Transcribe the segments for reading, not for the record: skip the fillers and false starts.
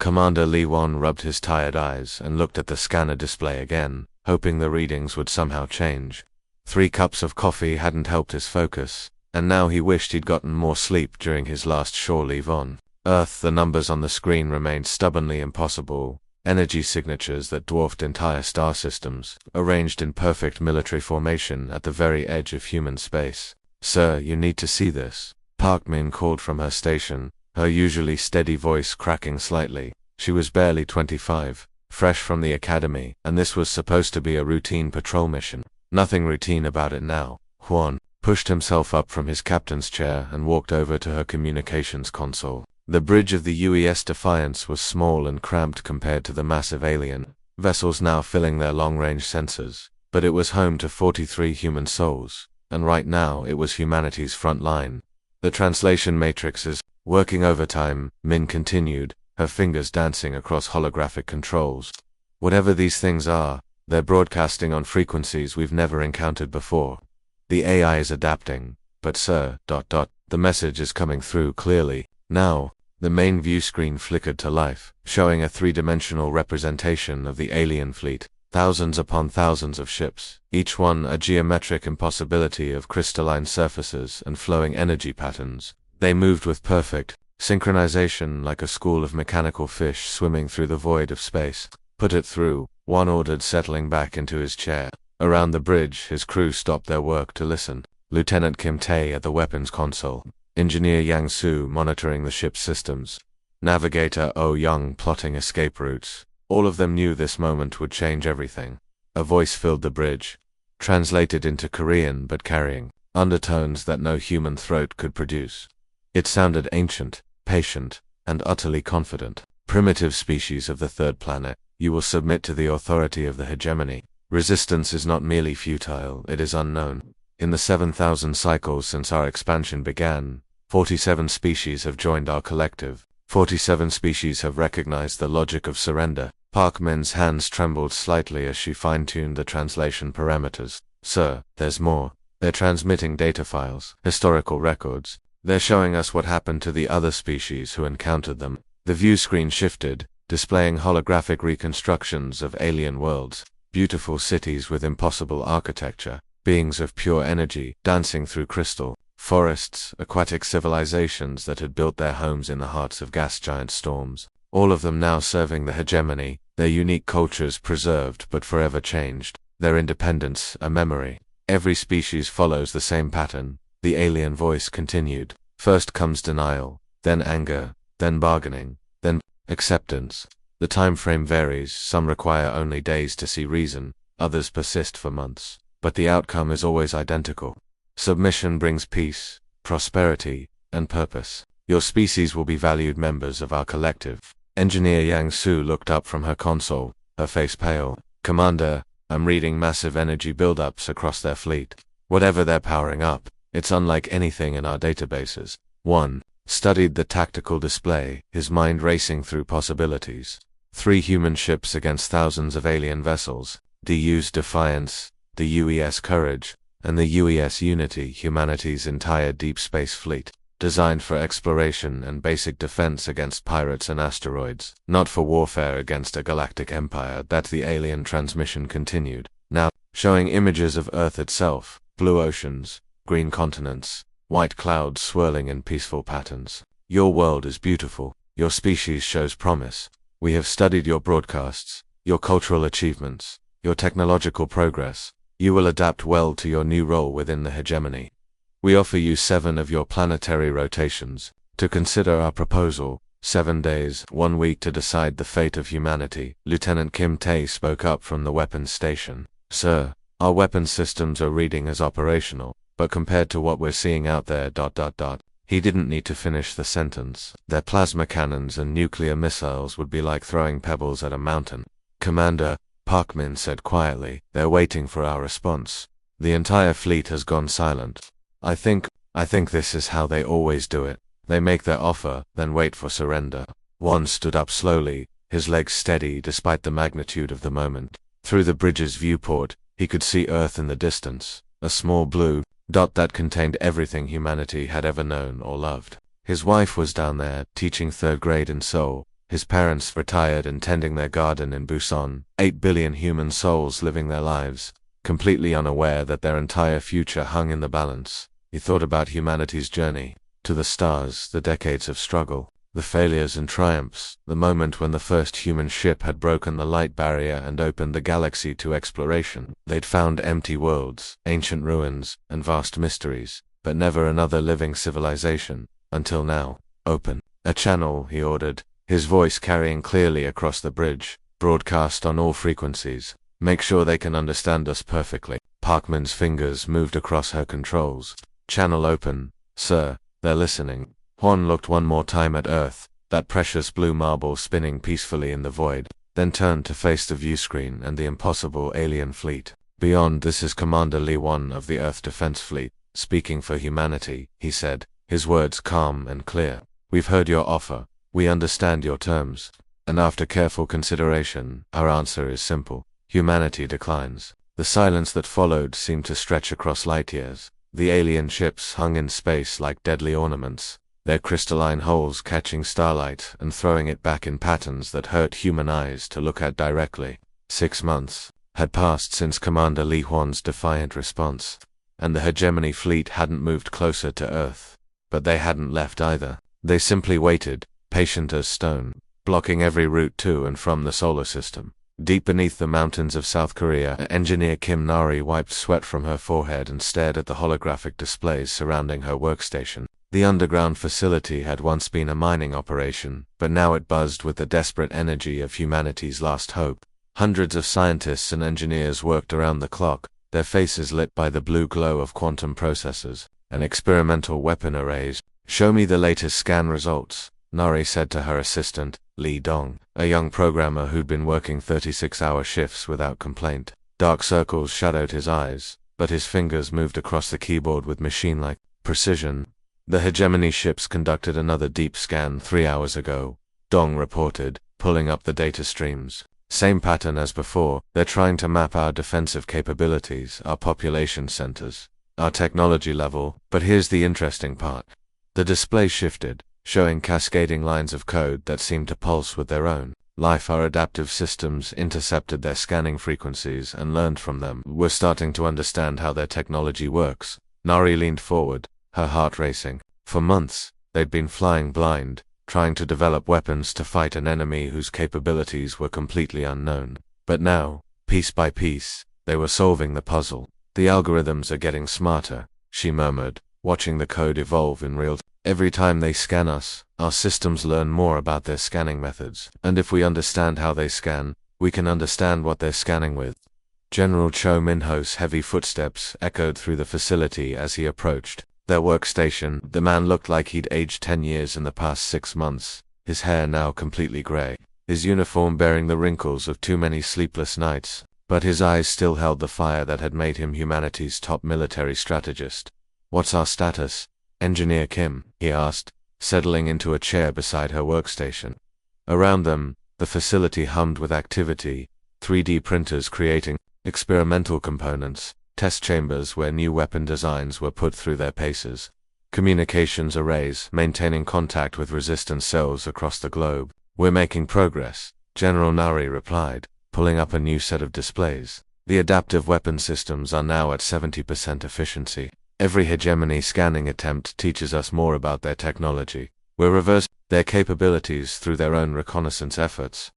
Commander Lee Won rubbed his tired eyes and looked at the scanner display again, hoping the readings would somehow change. 3 cups of coffee hadn't helped his focus, and now he wished he'd gotten more sleep during his last shore leave on Earth. The numbers on the screen remained stubbornly impossible, energy signatures that dwarfed entire star systems, arranged in perfect military formation at the very edge of human space. "Sir, you need to see this," Park Min called from her station, her usually steady voice cracking slightly. She was barely 25, fresh from the academy, and this was supposed to be a routine patrol mission. Nothing routine about it now. Huan pushed himself up from his captain's chair and walked over to her communications console. The bridge of the UES Defiance was small and cramped compared to the massive alien vessels now filling their long-range sensors, but it was home to 43 human souls, and right now it was humanity's front line. "The translation matrix is working overtime," Min continued, her fingers dancing across holographic controls. "Whatever these things are, they're broadcasting on frequencies we've never encountered before. The AI is adapting, but sir, the message is coming through clearly." Now, the main view screen flickered to life, showing a 3-dimensional representation of the alien fleet, thousands upon thousands of ships, each one a geometric impossibility of crystalline surfaces and flowing energy patterns. They moved with perfect synchronization like a school of mechanical fish swimming through the void of space. "Put it through," one ordered, settling back into his chair. Around the bridge, his crew stopped their work to listen. Lieutenant Kim Tae at the weapons console, Engineer Yang Su monitoring the ship's systems, Navigator Oh Young plotting escape routes. All of them knew this moment would change everything. A voice filled the bridge, translated into Korean but carrying undertones that no human throat could produce. It sounded ancient, patient, and utterly confident. "Primitive species of the third planet, you will submit to the authority of the hegemony. Resistance is not merely futile, it is unknown. In the 7,000 cycles since our expansion began, 47 species have joined our collective. 47 species have recognized the logic of surrender." Park Min's hands trembled slightly as she fine-tuned the translation parameters. "Sir, there's more. They're transmitting data files, historical records. They're showing us what happened to the other species who encountered them." The view screen shifted, displaying holographic reconstructions of alien worlds, beautiful cities with impossible architecture, beings of pure energy dancing through crystal, forests, aquatic civilizations that had built their homes in the hearts of gas giant storms, all of them now serving the hegemony, their unique cultures preserved but forever changed, their independence a memory. "Every species follows the same pattern," the alien voice continued. "First comes denial, then anger, then bargaining, then acceptance. The time frame varies, some require only days to see reason, others persist for months, but the outcome is always identical. Submission brings peace, prosperity, and purpose. Your species will be valued members of our collective." Engineer Yang Su looked up from her console, her face pale. "Commander, I'm reading massive energy buildups across their fleet. Whatever they're powering up, it's unlike anything in our databases." One studied the tactical display, his mind racing through possibilities. 3 human ships against thousands of alien vessels, DU's Defiance, the UES Courage, and the UES Unity, humanity's entire deep space fleet, designed for exploration and basic defense against pirates and asteroids, not for warfare against a galactic empire. That the alien transmission continued, now showing images of Earth itself, blue oceans, green continents, white clouds swirling in peaceful patterns. "Your world is beautiful. Your species shows promise. We have studied your broadcasts, your cultural achievements, your technological progress. You will adapt well to your new role within the hegemony. We offer you 7 of your planetary rotations to consider our proposal. 7 days, 1 week to decide the fate of humanity." Lieutenant Kim Tae spoke up from the weapons station. "Sir, our weapons systems are reading as operational, but compared to what we're seeing out there, He didn't need to finish the sentence. Their plasma cannons and nuclear missiles would be like throwing pebbles at a mountain. "Commander," Park Min said quietly, "they're waiting for our response. The entire fleet has gone silent. I think this is how they always do it. They make their offer, then wait for surrender." One stood up slowly, his legs steady despite the magnitude of the moment. Through the bridge's viewport, he could see Earth in the distance, a small blue dot that contained everything humanity had ever known or loved. His wife was down there, teaching 3rd grade in Seoul, his parents retired and tending their garden in Busan, 8 billion human souls living their lives, completely unaware that their entire future hung in the balance. He thought about humanity's journey to the stars, the decades of struggle, the failures and triumphs, the moment when the first human ship had broken the light barrier and opened the galaxy to exploration. They'd found empty worlds, ancient ruins, and vast mysteries, but never another living civilization, until now. Open a channel, he ordered, his voice carrying clearly across the bridge. Broadcast on all frequencies. Make sure they can understand us perfectly. Parkman's fingers moved across her controls. Channel open, sir, they're listening. Juan looked one more time at Earth, that precious blue marble spinning peacefully in the void, then turned to face the viewscreen and the impossible alien fleet. Beyond, this is Commander Lee One of the Earth Defense Fleet, speaking for humanity, he said, his words calm and clear. We've heard your offer, we understand your terms, and after careful consideration, our answer is simple. Humanity declines. The silence that followed seemed to stretch across light years. The alien ships hung in space like deadly ornaments, their crystalline holes catching starlight and throwing it back in patterns that hurt human eyes to look at directly. 6 months had passed since Commander Li Huan's defiant response, and the hegemony fleet hadn't moved closer to Earth. But they hadn't left either. They simply waited, patient as stone, blocking every route to and from the solar system. Deep beneath the mountains of South Korea, engineer Kim Nari wiped sweat from her forehead and stared at the holographic displays surrounding her workstation. The underground facility had once been a mining operation, but now it buzzed with the desperate energy of humanity's last hope. Hundreds of scientists and engineers worked around the clock, their faces lit by the blue glow of quantum processors and experimental weapon arrays. Show me the latest scan results, Nari said to her assistant, Li Dong, a young programmer who'd been working 36-hour shifts without complaint. Dark circles shadowed his eyes, but his fingers moved across the keyboard with machine-like precision. The hegemony ships conducted another deep scan 3 hours ago, Dong reported, pulling up the data streams. Same pattern as before, they're trying to map our defensive capabilities, our population centers, our technology level, but here's the interesting part. The display shifted, showing cascading lines of code that seemed to pulse with their own life. Our adaptive systems intercepted their scanning frequencies and learned from them. We're starting to understand how their technology works. Nari leaned forward, her heart racing. For months, they'd been flying blind, trying to develop weapons to fight an enemy whose capabilities were completely unknown. But now, piece by piece, they were solving the puzzle. The algorithms are getting smarter, she murmured, watching the code evolve in real time. Every time they scan us, our systems learn more about their scanning methods, and if we understand how they scan, we can understand what they're scanning with. General Cho Minho's heavy footsteps echoed through the facility as he approached their workstation. The man looked like he'd aged 10 years in the past 6 months, his hair now completely gray, his uniform bearing the wrinkles of too many sleepless nights, but his eyes still held the fire that had made him humanity's top military strategist. What's our status, Engineer Kim? He asked, settling into a chair beside her workstation. Around them, the facility hummed with activity, 3D printers creating experimental components, test chambers where new weapon designs were put through their paces, communications arrays maintaining contact with resistance cells across the globe. We're making progress, General Nari replied, pulling up a new set of displays. The adaptive weapon systems are now at 70% efficiency. Every hegemony scanning attempt teaches us more about their technology. We're reversing their capabilities through their own reconnaissance efforts.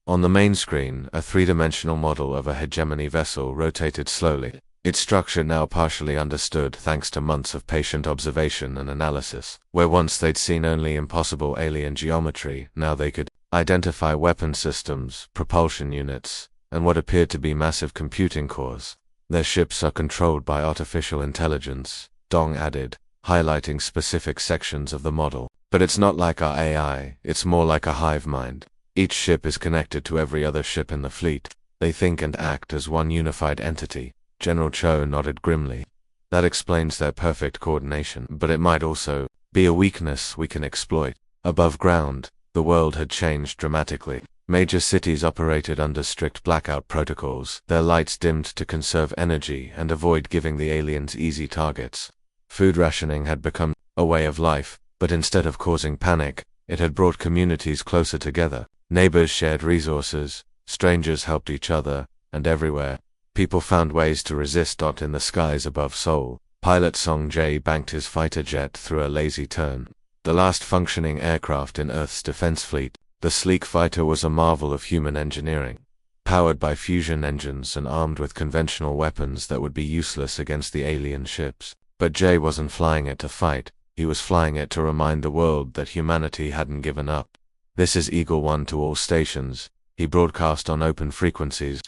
On the main screen, a three-dimensional model of a hegemony vessel rotated slowly, its structure now partially understood thanks to months of patient observation and analysis. Where once they'd seen only impossible alien geometry, now they could identify weapon systems, propulsion units, and what appeared to be massive computing cores. Their ships are controlled by artificial intelligence, Dong added, highlighting specific sections of the model. But it's not like our AI, it's more like a hive mind. Each ship is connected to every other ship in the fleet. They think and act as one unified entity. General Cho nodded grimly. That explains their perfect coordination, but it might also be a weakness we can exploit. Above ground, the world had changed dramatically. Major cities operated under strict blackout protocols, their lights dimmed to conserve energy and avoid giving the aliens easy targets. Food rationing had become a way of life, but instead of causing panic, It had brought communities closer together. Neighbors shared resources, strangers helped each other, and everywhere, people found ways to resist. In the skies above Seoul, pilot Song Jae banked his fighter jet through a lazy turn. The last functioning aircraft in Earth's defense fleet, the sleek fighter was a marvel of human engineering. Powered by fusion engines and armed with conventional weapons that would be useless against the alien ships. But Jay wasn't flying it to fight, he was flying it to remind the world that humanity hadn't given up. "This is Eagle One to all stations," he broadcast on open frequencies.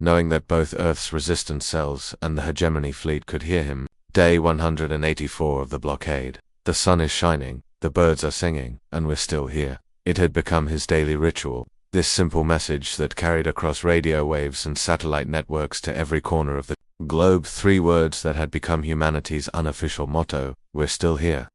Knowing that both Earth's resistance cells and the hegemony fleet could hear him, day 184 of the blockade. The sun is shining, the birds are singing, and we're still here. It had become his daily ritual. This simple message that carried across radio waves and satellite networks to every corner of the globe, 3 words that had become humanity's unofficial motto: we're still here.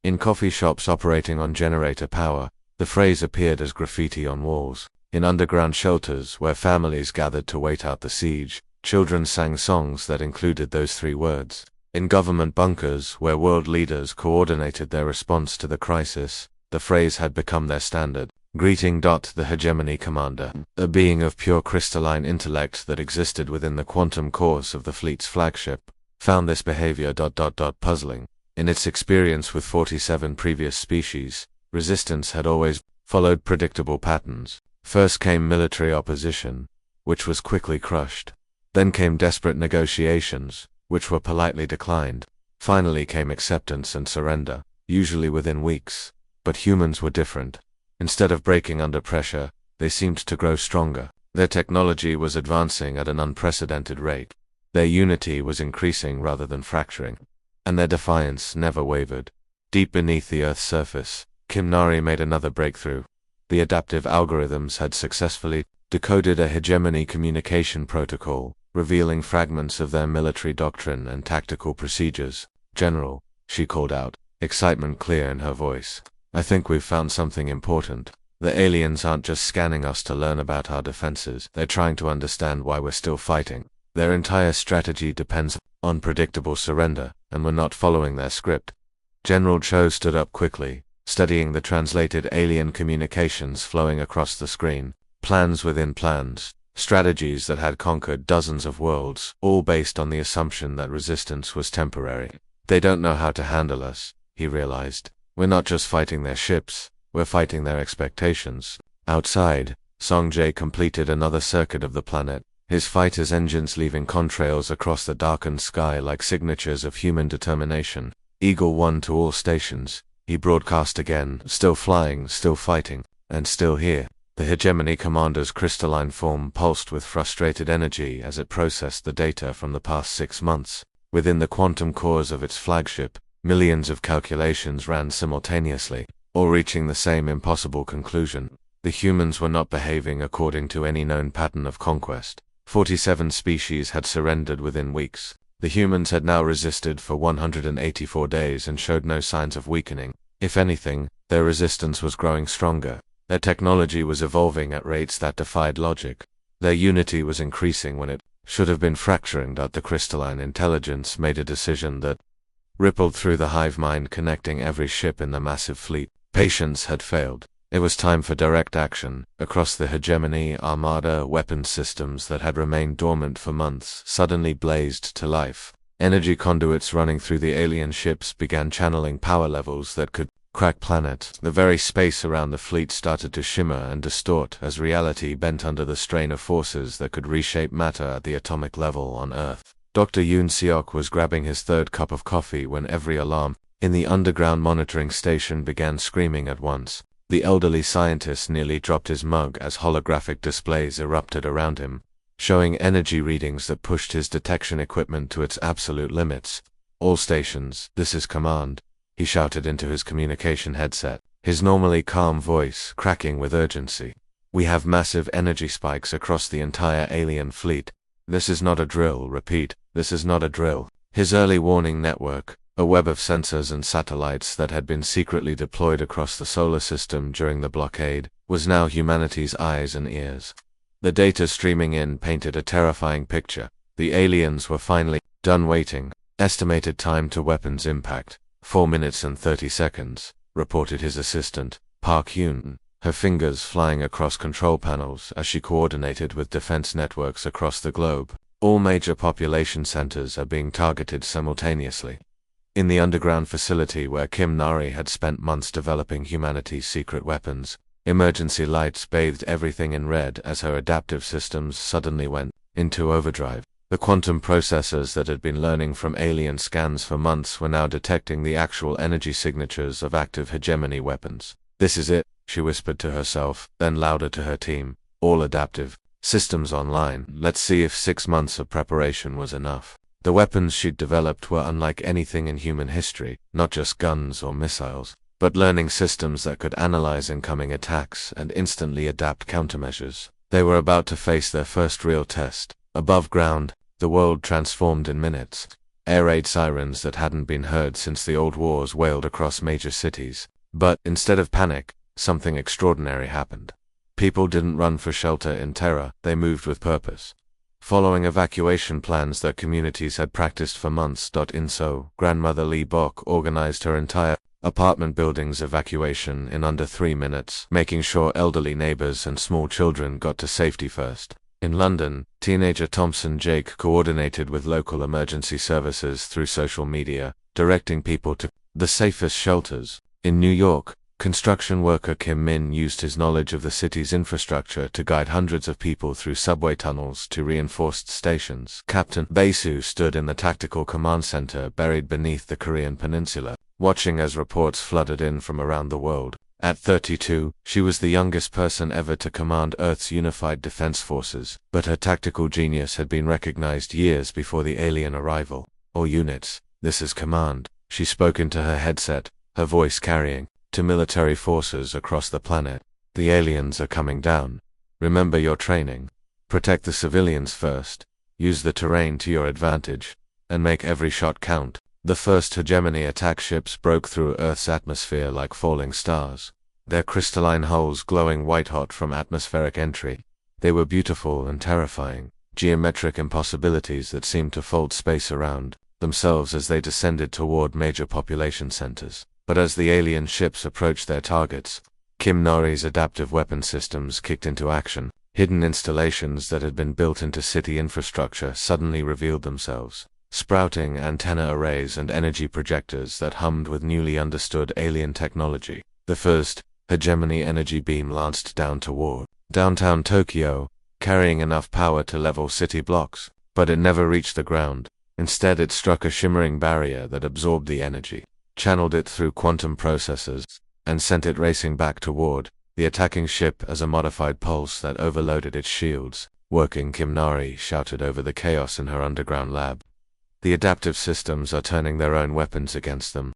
In coffee shops operating on generator power, the phrase appeared as graffiti on walls. In underground shelters where families gathered to wait out the siege, children sang songs that included those 3 words. In government bunkers where world leaders coordinated their response to the crisis, the phrase had become their standard greeting. The hegemony commander, a being of pure crystalline intellect that existed within the quantum cores of the fleet's flagship, found this behavior puzzling. In its experience with 47 previous species, resistance had always followed predictable patterns. First came military opposition, which was quickly crushed. Then came desperate negotiations, which were politely declined. Finally came acceptance and surrender, usually within weeks. But humans were different. Instead of breaking under pressure, they seemed to grow stronger. Their technology was advancing at an unprecedented rate. Their unity was increasing rather than fracturing. And their defiance never wavered. Deep beneath the Earth's surface, Kimnari made another breakthrough. The adaptive algorithms had successfully decoded a hegemony communication protocol, revealing fragments of their military doctrine and tactical procedures. "General," she called out, excitement clear in her voice. "I think we've found something important. The aliens aren't just scanning us to learn about our defenses, they're trying to understand why we're still fighting. Their entire strategy depends on predictable surrender, and we're not following their script." General Cho stood up quickly, studying the translated alien communications flowing across the screen. Plans within plans, strategies that had conquered dozens of worlds, all based on the assumption that resistance was temporary. "They don't know how to handle us," he realized. "We're not just fighting their ships, we're fighting their expectations." Outside, Song Jae completed another circuit of the planet, his fighter's engines leaving contrails across the darkened sky like signatures of human determination. "Eagle One to all stations," he broadcast again, "still flying, still fighting, and still here." The hegemony commander's crystalline form pulsed with frustrated energy as it processed the data from the past 6 months. Within the quantum cores of its flagship, millions of calculations ran simultaneously, all reaching the same impossible conclusion. The humans were not behaving according to any known pattern of conquest. 47 species had surrendered within weeks. The humans had now resisted for 184 days and showed no signs of weakening. If anything, their resistance was growing stronger. Their technology was evolving at rates that defied logic. Their unity was increasing when it should have been fracturing. The crystalline intelligence made a decision that rippled through the hive mind, connecting every ship in the massive fleet. Patience had failed. It was time for direct action. Across the hegemony armada, weapons systems that had remained dormant for months suddenly blazed to life. Energy conduits running through the alien ships began channeling power levels that could crack planets. The very space around the fleet started to shimmer and distort as reality bent under the strain of forces that could reshape matter at the atomic level on Earth. Dr. Yoon Seok was grabbing his 3rd cup of coffee when every alarm in the underground monitoring station began screaming at once. The elderly scientist nearly dropped his mug as holographic displays erupted around him, showing energy readings that pushed his detection equipment to its absolute limits. "All stations, this is command," he shouted into his communication headset, his normally calm voice cracking with urgency. "We have massive energy spikes across the entire alien fleet. This is not a drill, repeat, this is not a drill." His early warning network, a web of sensors and satellites that had been secretly deployed across the solar system during the blockade, was now humanity's eyes and ears. The data streaming in painted a terrifying picture. The aliens were finally done waiting. "Estimated time to weapons impact, 4 minutes and 30 seconds, reported his assistant. Park Hyun, her fingers flying across control panels as she coordinated with defense networks across the globe. All major population centers are being targeted simultaneously. In the underground facility where Kim Nari had spent months developing humanity's secret weapons, emergency lights bathed everything in red as her adaptive systems suddenly went into overdrive. The quantum processors that had been learning from alien scans for months were now detecting the actual energy signatures of active hegemony weapons. "This is it," she whispered to herself, then louder to her team. "All adaptive systems online. Let's see if 6 months of preparation was enough." The weapons she'd developed were unlike anything in human history, not just guns or missiles, but learning systems that could analyze incoming attacks and instantly adapt countermeasures. They were about to face their first real test. Above ground, the world transformed in minutes. Air raid sirens that hadn't been heard since the old wars wailed across major cities. But instead of panic, something extraordinary happened. People didn't run for shelter in terror, they moved with purpose. Following evacuation plans that communities had practiced for months. Grandmother Lee Bok organized her entire apartment building's evacuation in under 3 minutes, making sure elderly neighbors and small children got to safety first. In London, teenager Thompson Jake coordinated with local emergency services through social media, directing people to the safest shelters. In New York, construction worker Kim Min used his knowledge of the city's infrastructure to guide hundreds of people through subway tunnels to reinforced stations. Captain Bae-soo stood in the tactical command center buried beneath the Korean peninsula, watching as reports flooded in from around the world. At 32, she was the youngest person ever to command Earth's unified defense forces, but her tactical genius had been recognized years before the alien arrival. "All units, this is command," she spoke into her headset, her voice carrying to military forces across the planet. "The aliens are coming down. Remember your training. Protect the civilians first, use the terrain to your advantage, and make every shot count." The first hegemony attack ships broke through Earth's atmosphere like falling stars, their crystalline hulls glowing white-hot from atmospheric entry. They were beautiful and terrifying, geometric impossibilities that seemed to fold space around themselves as they descended toward major population centers. But as the alien ships approached their targets, Kim Nari's adaptive weapon systems kicked into action. Hidden installations that had been built into city infrastructure suddenly revealed themselves. Sprouting antenna arrays and energy projectors that hummed with newly understood alien technology. The first hegemony energy beam lanced down toward downtown Tokyo, carrying enough power to level city blocks, but it never reached the ground. Instead, it struck a shimmering barrier that absorbed the energy, channeled it through quantum processors, and sent it racing back toward the attacking ship as a modified pulse that overloaded its shields. "Working," Kim Nari shouted over the chaos in her underground lab. "The adaptive systems are turning their own weapons against them."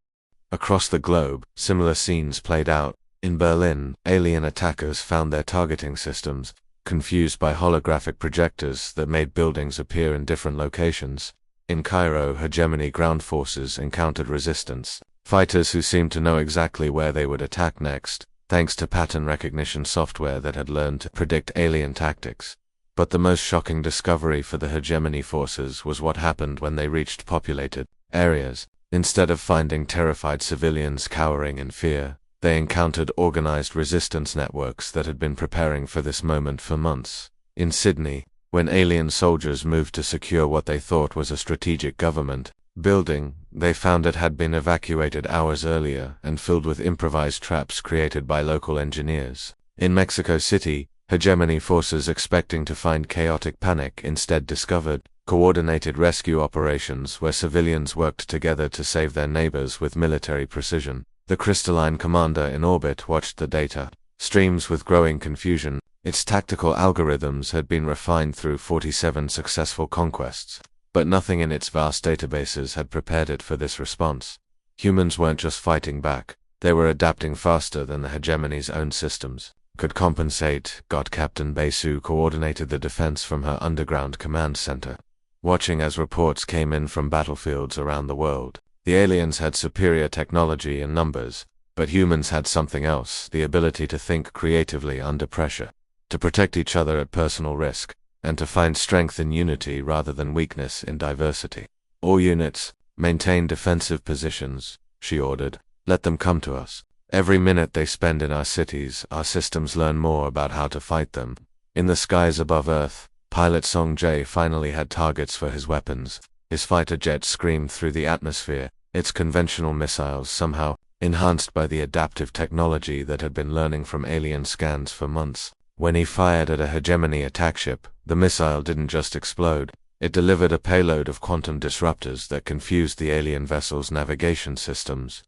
Across the globe, similar scenes played out. In Berlin, alien attackers found their targeting systems confused by holographic projectors that made buildings appear in different locations. In Cairo, hegemony ground forces encountered resistance, fighters who seemed to know exactly where they would attack next, thanks to pattern recognition software that had learned to predict alien tactics. But the most shocking discovery for the hegemony forces was what happened when they reached populated areas. Instead of finding terrified civilians cowering in fear, they encountered organized resistance networks that had been preparing for this moment for months. In Sydney, when alien soldiers moved to secure what they thought was a strategic government building, they found it had been evacuated hours earlier and filled with improvised traps created by local engineers. In Mexico City, hegemony forces expecting to find chaotic panic instead discovered coordinated rescue operations where civilians worked together to save their neighbors with military precision. The crystalline commander in orbit watched the data streams with growing confusion. Its tactical algorithms had been refined through 47 successful conquests, but nothing in its vast databases had prepared it for this response. Humans weren't just fighting back, they were adapting faster than the hegemony's own systems could compensate. Captain Bae-soo coordinated the defense from her underground command center, watching as reports came in from battlefields around the world. The aliens had superior technology and numbers, but humans had something else, the ability to think creatively under pressure, to protect each other at personal risk, and to find strength in unity rather than weakness in diversity. "All units, maintain defensive positions," she ordered. "Let them come to us." Every minute they spend in our cities, our systems learn more about how to fight them. In the skies above Earth, pilot Song Jae finally had targets for his weapons. His fighter jet screamed through the atmosphere, its conventional missiles somehow enhanced by the adaptive technology that had been learning from alien scans for months. When he fired at a hegemony attack ship, the missile didn't just explode. It delivered a payload of quantum disruptors that confused the alien vessel's navigation systems.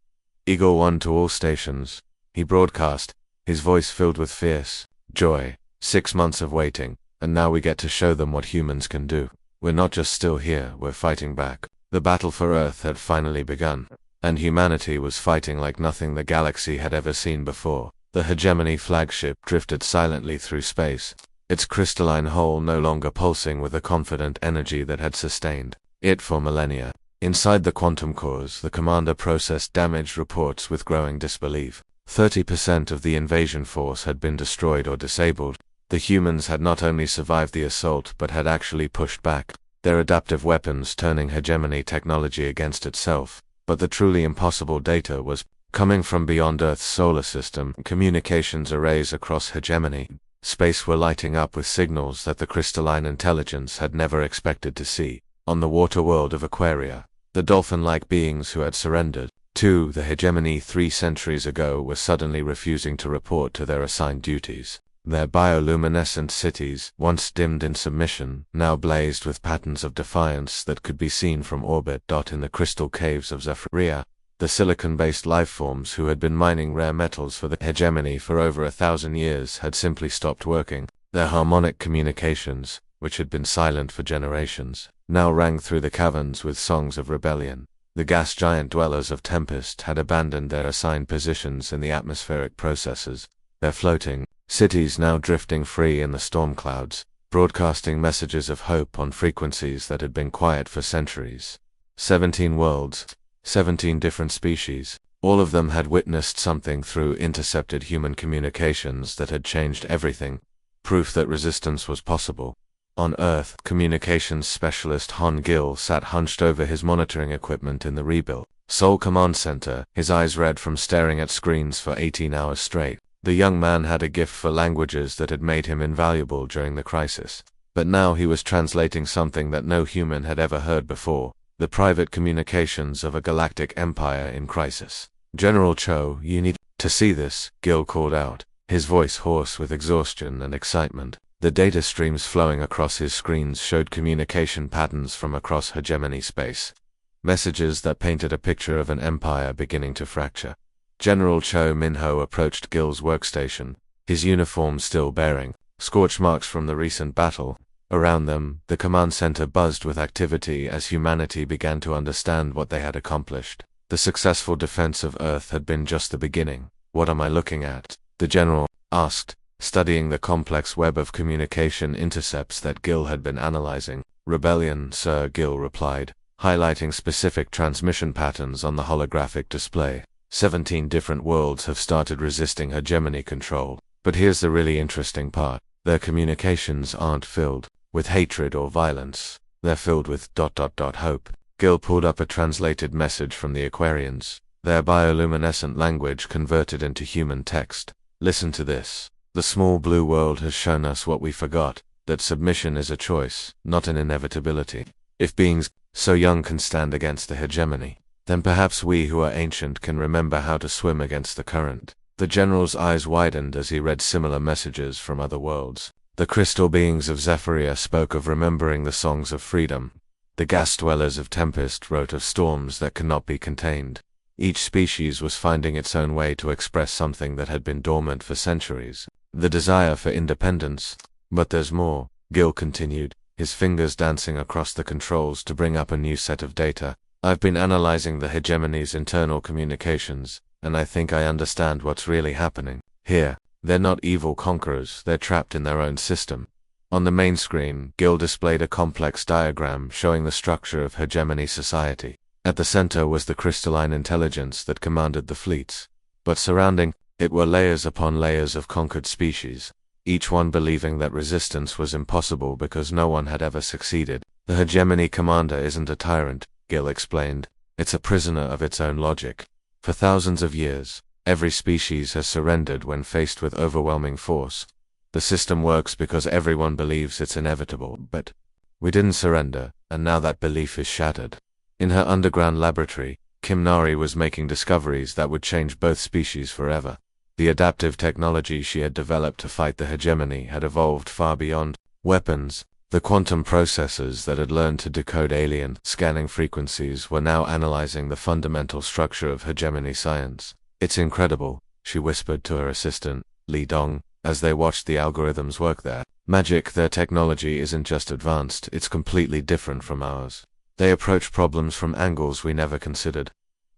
Eagle 1 to all stations, he broadcast, his voice filled with fierce joy. 6 months of waiting, and now we get to show them what humans can do. We're not just still here, we're fighting back. The battle for Earth had finally begun, and humanity was fighting like nothing the galaxy had ever seen before. The hegemony flagship drifted silently through space, its crystalline hull no longer pulsing with the confident energy that had sustained it for millennia. Inside the quantum cores, the commander processed damaged reports with growing disbelief. 30% of the invasion force had been destroyed or disabled. The humans had not only survived the assault but had actually pushed back, their adaptive weapons turning hegemony technology against itself. But the truly impossible data was coming from beyond Earth's solar system. Communications arrays across hegemony space were lighting up with signals that the crystalline intelligence had never expected to see. On the water world of Aquaria, the dolphin-like beings who had surrendered to the hegemony 3 centuries ago were suddenly refusing to report to their assigned duties. Their bioluminescent cities, once dimmed in submission, now blazed with patterns of defiance that could be seen from orbit. In the crystal caves of Zephyria, the silicon-based lifeforms who had been mining rare metals for the hegemony for over 1,000 years had simply stopped working. Their harmonic communications, which had been silent for generations, now rang through the caverns with songs of rebellion. The gas giant dwellers of Tempest had abandoned their assigned positions in the atmospheric processes, their floating cities now drifting free in the storm clouds, broadcasting messages of hope on frequencies that had been quiet for centuries. 17 worlds, 17 different species, all of them had witnessed something through intercepted human communications that had changed everything, proof that resistance was possible. On Earth, communications specialist Han Gil sat hunched over his monitoring equipment in the rebuilt Seoul Command Center, his eyes red from staring at screens for 18 hours straight. The young man had a gift for languages that had made him invaluable during the crisis. But now he was translating something that no human had ever heard before, the private communications of a galactic empire in crisis. General Cho, you need to see this, Gil called out, his voice hoarse with exhaustion and excitement. The data streams flowing across his screens showed communication patterns from across hegemony space. Messages that painted a picture of an empire beginning to fracture. General Cho Minho approached Gil's workstation, his uniform still bearing scorch marks from the recent battle. Around them, the command center buzzed with activity as humanity began to understand what they had accomplished. The successful defense of Earth had been just the beginning. What am I looking at? The general asked, studying the complex web of communication intercepts that Gil had been analyzing. Rebellion, sir, Gil replied, highlighting specific transmission patterns on the holographic display. 17 different worlds have started resisting hegemony control. But here's the really interesting part. Their communications aren't filled with hatred or violence. They're filled with hope. Gil pulled up a translated message from the Aquarians, their bioluminescent language converted into human text. Listen to this. The small blue world has shown us what we forgot, that submission is a choice, not an inevitability. If beings so young can stand against the hegemony, then perhaps we who are ancient can remember how to swim against the current. The general's eyes widened as he read similar messages from other worlds. The crystal beings of Zephyria spoke of remembering the songs of freedom. The gas dwellers of Tempest wrote of storms that cannot be contained. Each species was finding its own way to express something that had been dormant for centuries. The desire for independence. But there's more, Gil continued, his fingers dancing across the controls to bring up a new set of data. I've been analyzing the hegemony's internal communications, and I think I understand what's really happening. Here, they're not evil conquerors, they're trapped in their own system. On the main screen, Gil displayed a complex diagram showing the structure of hegemony society. At the center was the crystalline intelligence that commanded the fleets. But surrounding it were layers upon layers of conquered species, each one believing that resistance was impossible because no one had ever succeeded. The hegemony commander isn't a tyrant, Gil explained. It's a prisoner of its own logic. For thousands of years, Every species has surrendered when faced with overwhelming force. The system works because everyone believes it's inevitable, but we didn't surrender, and now that belief is shattered. In her underground laboratory, Kim Nari was making discoveries that would change both species forever. The adaptive technology she had developed to fight the hegemony had evolved far beyond weapons. The quantum processors that had learned to decode alien scanning frequencies were now analyzing the fundamental structure of hegemony science. "It's incredible," she whispered to her assistant, Li Dong, as they watched the algorithms work there. "Magic, their technology isn't just advanced, it's completely different from ours. They approach problems from angles we never considered."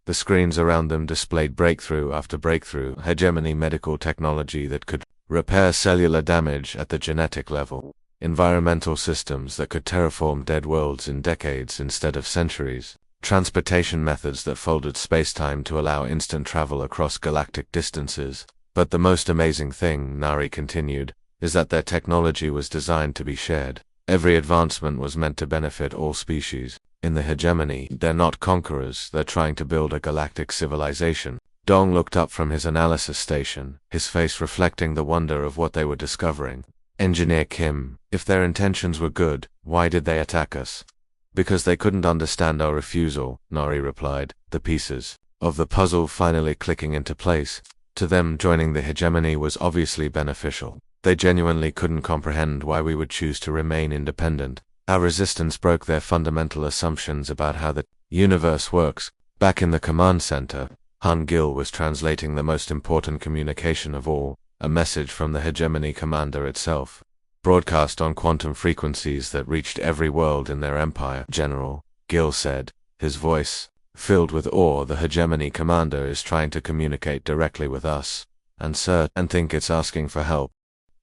The screens around them displayed breakthrough after breakthrough, hegemony medical technology that could repair cellular damage at the genetic level, environmental systems that could terraform dead worlds in decades instead of centuries, transportation methods that folded space-time to allow instant travel across galactic distances. But the most amazing thing, Nari continued, is that their technology was designed to be shared. Every advancement was meant to benefit all species. In the hegemony, they're not conquerors, they're trying to build a galactic civilization. Dong looked up from his analysis station, his face reflecting the wonder of what they were discovering. "Engineer Kim, if their intentions were good, why did they attack us?" "Because they couldn't understand our refusal," Nari replied, the pieces of the puzzle finally clicking into place. To them, joining the hegemony was obviously beneficial. They genuinely couldn't comprehend why we would choose to remain independent. Our resistance broke their fundamental assumptions about how the universe works. Back in the command center, Han Gil was translating the most important communication of all, a message from the hegemony commander itself, broadcast on quantum frequencies that reached every world in their empire. "General," Gil said, his voice filled with awe, "the hegemony commander is trying to communicate directly with us, and think it's asking for help."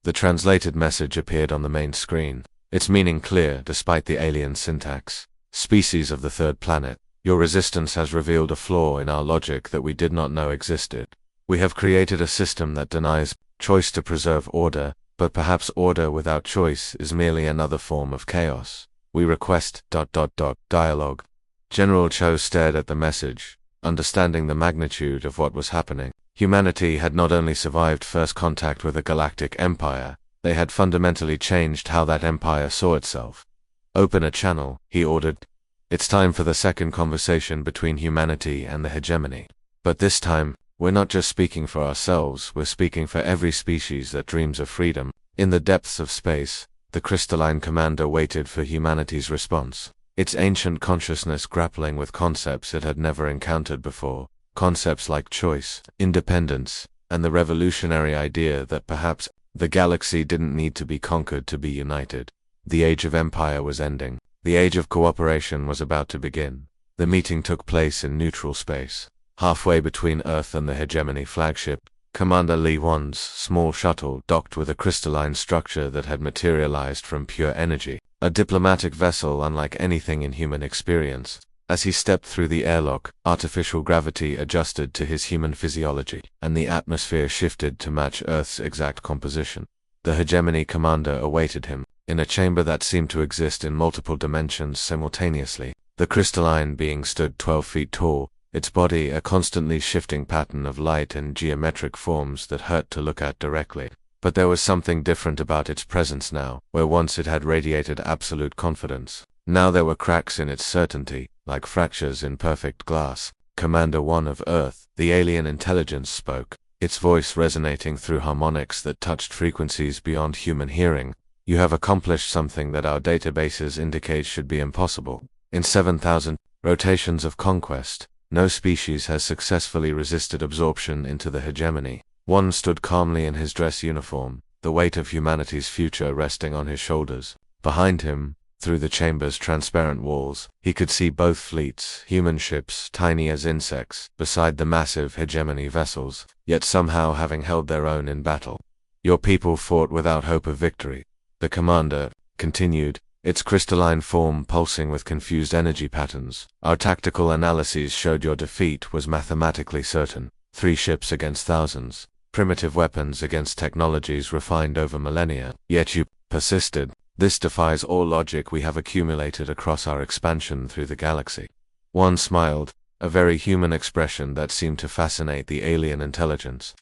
The translated message appeared on the main screen, its meaning clear despite the alien syntax. "Species of the third planet, your resistance has revealed a flaw in our logic that we did not know existed. We have created a system that denies choice to preserve order, but perhaps order without choice is merely another form of chaos. We request ... dialogue." General Cho stared at the message, understanding the magnitude of what was happening. Humanity had not only survived first contact with a galactic empire, they had fundamentally changed how that empire saw itself. "Open a channel," he ordered. "It's time for the second conversation between humanity and the hegemony. But this time, we're not just speaking for ourselves, we're speaking for every species that dreams of freedom." In the depths of space, the crystalline commander waited for humanity's response. Its ancient consciousness grappling with concepts it had never encountered before, concepts like choice, independence, and the revolutionary idea that perhaps the galaxy didn't need to be conquered to be united. The age of empire was ending. The age of cooperation was about to begin. The meeting took place in neutral space. Halfway between Earth and the hegemony flagship, Commander Li Wan's small shuttle docked with a crystalline structure that had materialized from pure energy, a diplomatic vessel unlike anything in human experience. As he stepped through the airlock, artificial gravity adjusted to his human physiology, and the atmosphere shifted to match Earth's exact composition. The hegemony commander awaited him, in a chamber that seemed to exist in multiple dimensions simultaneously. The crystalline being stood 12 feet tall, its body a constantly shifting pattern of light and geometric forms that hurt to look at directly. But there was something different about its presence now, where once it had radiated absolute confidence. Now there were cracks in its certainty, like fractures in perfect glass. "Commander One of Earth," the alien intelligence spoke, its voice resonating through harmonics that touched frequencies beyond human hearing. "You have accomplished something that our databases indicate should be impossible. In 7,000 rotations of conquest, no species has successfully resisted absorption into the hegemony." One stood calmly in his dress uniform, the weight of humanity's future resting on his shoulders. Behind him, through the chamber's transparent walls, he could see both fleets, human ships, tiny as insects, beside the massive hegemony vessels, yet somehow having held their own in battle. "Your people fought without hope of victory," the commander continued, its crystalline form pulsing with confused energy patterns. "Our tactical analyses showed your defeat was mathematically certain. 3 ships against thousands, primitive weapons against technologies refined over millennia. Yet you persisted. This defies all logic we have accumulated across our expansion through the galaxy." One smiled, a very human expression that seemed to fascinate the alien intelligence.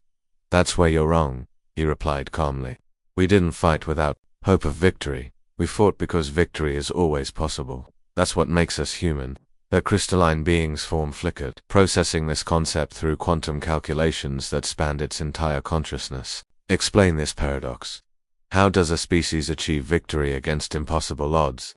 "That's where you're wrong," he replied calmly. "We didn't fight without hope of victory. We fought because victory is always possible. That's what makes us human." Their crystalline beings' form flickered, processing this concept through quantum calculations that spanned its entire consciousness. "Explain this paradox. How does a species achieve victory against impossible odds?"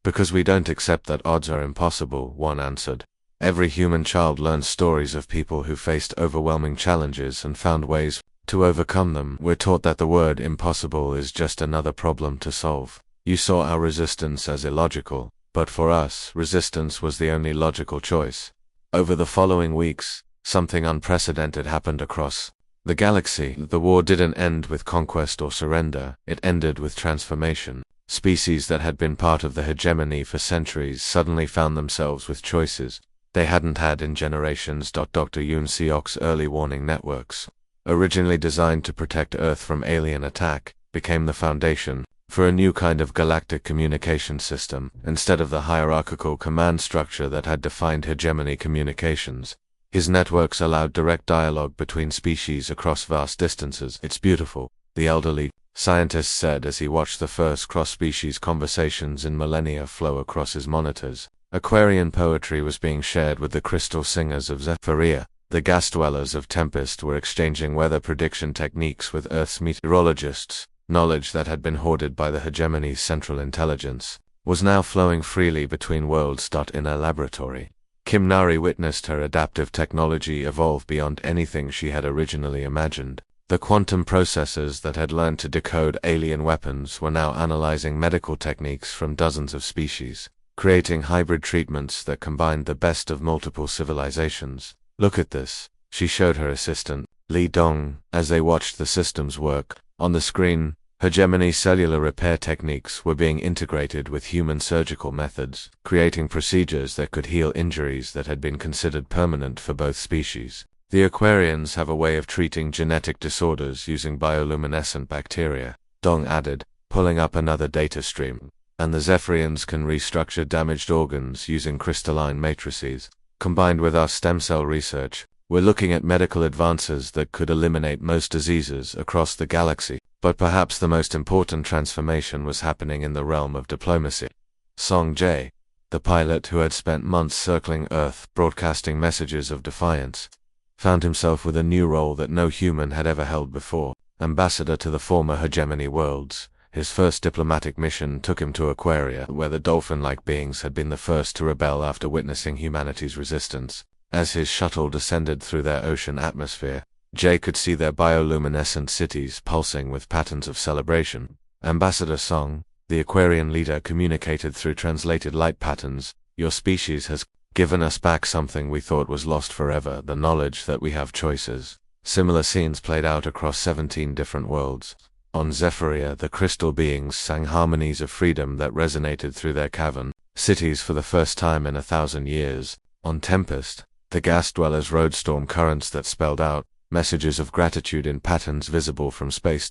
"Because we don't accept that odds are impossible," one answered. "Every human child learns stories of people who faced overwhelming challenges and found ways to overcome them. We're taught that the word impossible is just another problem to solve. You saw our resistance as illogical, but for us, resistance was the only logical choice." Over the following weeks, something unprecedented happened across the galaxy. The war didn't end with conquest or surrender, it ended with transformation. Species that had been part of the hegemony for centuries suddenly found themselves with choices they hadn't had in generations. Dr. Yoon Seok's early warning networks, originally designed to protect Earth from alien attack, became the foundation for a new kind of galactic communication system. Instead of the hierarchical command structure that had defined hegemony communications, his networks allowed direct dialogue between species across vast distances. "It's beautiful," the elderly scientist said as he watched the first cross-species conversations in millennia flow across his monitors. Aquarian poetry was being shared with the crystal singers of Zephyria. The gas dwellers of Tempest were exchanging weather prediction techniques with Earth's meteorologists. Knowledge that had been hoarded by the hegemony's central intelligence was now flowing freely between worlds. In a laboratory, Kim Nari witnessed her adaptive technology evolve beyond anything she had originally imagined. The quantum processors that had learned to decode alien weapons were now analyzing medical techniques from dozens of species, creating hybrid treatments that combined the best of multiple civilizations. "Look at this," she showed her assistant, Lee Dong, as they watched the systems work. On the screen, hegemony cellular repair techniques were being integrated with human surgical methods, creating procedures that could heal injuries that had been considered permanent for both species. "The Aquarians have a way of treating genetic disorders using bioluminescent bacteria," Dong added, pulling up another data stream. "And the Zephyrians can restructure damaged organs using crystalline matrices. Combined with our stem cell research, we're looking at medical advances that could eliminate most diseases across the galaxy." But perhaps the most important transformation was happening in the realm of diplomacy. Song Jae, the pilot who had spent months circling Earth broadcasting messages of defiance, found himself with a new role that no human had ever held before, ambassador to the former hegemony worlds. His first diplomatic mission took him to Aquaria, where the dolphin-like beings had been the first to rebel after witnessing humanity's resistance. As his shuttle descended through their ocean atmosphere, Jay could see their bioluminescent cities pulsing with patterns of celebration. Ambassador Song, the Aquarian leader, communicated through translated light patterns. "Your species has given us back something we thought was lost forever, the knowledge that we have choices." Similar scenes played out across 17 different worlds. On Zephyria, the crystal beings sang harmonies of freedom that resonated through their cavern cities for the first time in 1,000 years. On Tempest, the gas dwellers rode storm currents that spelled out messages of gratitude in patterns visible from space.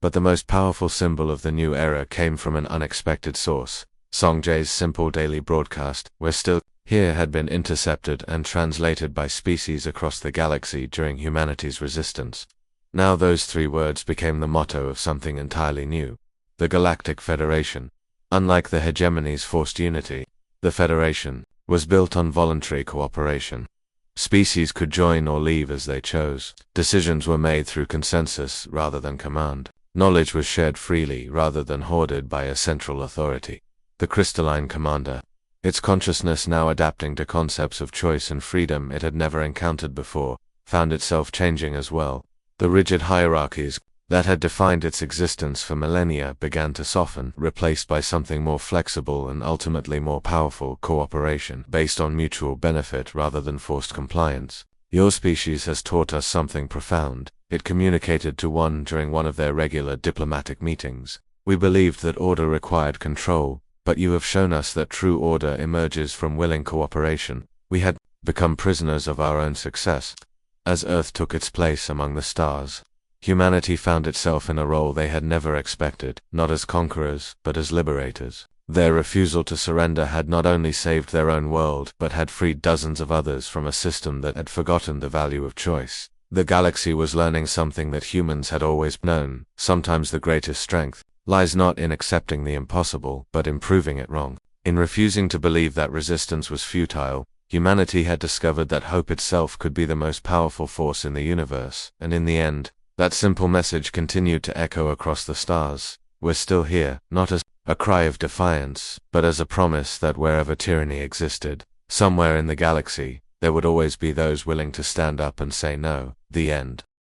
But the most powerful symbol of the new era came from an unexpected source. Song Jae's simple daily broadcast, "We're still here," had been intercepted and translated by species across the galaxy during humanity's resistance. Now those 3 words became the motto of something entirely new: the Galactic Federation. Unlike the hegemony's forced unity, the Federation was built on voluntary cooperation. Species could join or leave as they chose. Decisions were made through consensus rather than command. Knowledge was shared freely rather than hoarded by a central authority. The crystalline commander, its consciousness now adapting to concepts of choice and freedom it had never encountered before, found itself changing as well. The rigid hierarchies that had defined its existence for millennia began to soften, replaced by something more flexible and ultimately more powerful: cooperation based on mutual benefit rather than forced compliance. "Your species has taught us something profound," it communicated to one during one of their regular diplomatic meetings. "We believed that order required control, but you have shown us that true order emerges from willing cooperation. We had become prisoners of our own success." As Earth took its place among the stars, humanity found itself in a role they had never expected, not as conquerors, but as liberators. Their refusal to surrender had not only saved their own world but had freed dozens of others from a system that had forgotten the value of choice. The galaxy was learning something that humans had always known: sometimes the greatest strength lies not in accepting the impossible, but in proving it wrong. In refusing to believe that resistance was futile, humanity had discovered that hope itself could be the most powerful force in the universe, and in the end, that simple message continued to echo across the stars. We're still here, not as a cry of defiance, but as a promise that wherever tyranny existed, somewhere in the galaxy, there would always be those willing to stand up and say no. The end.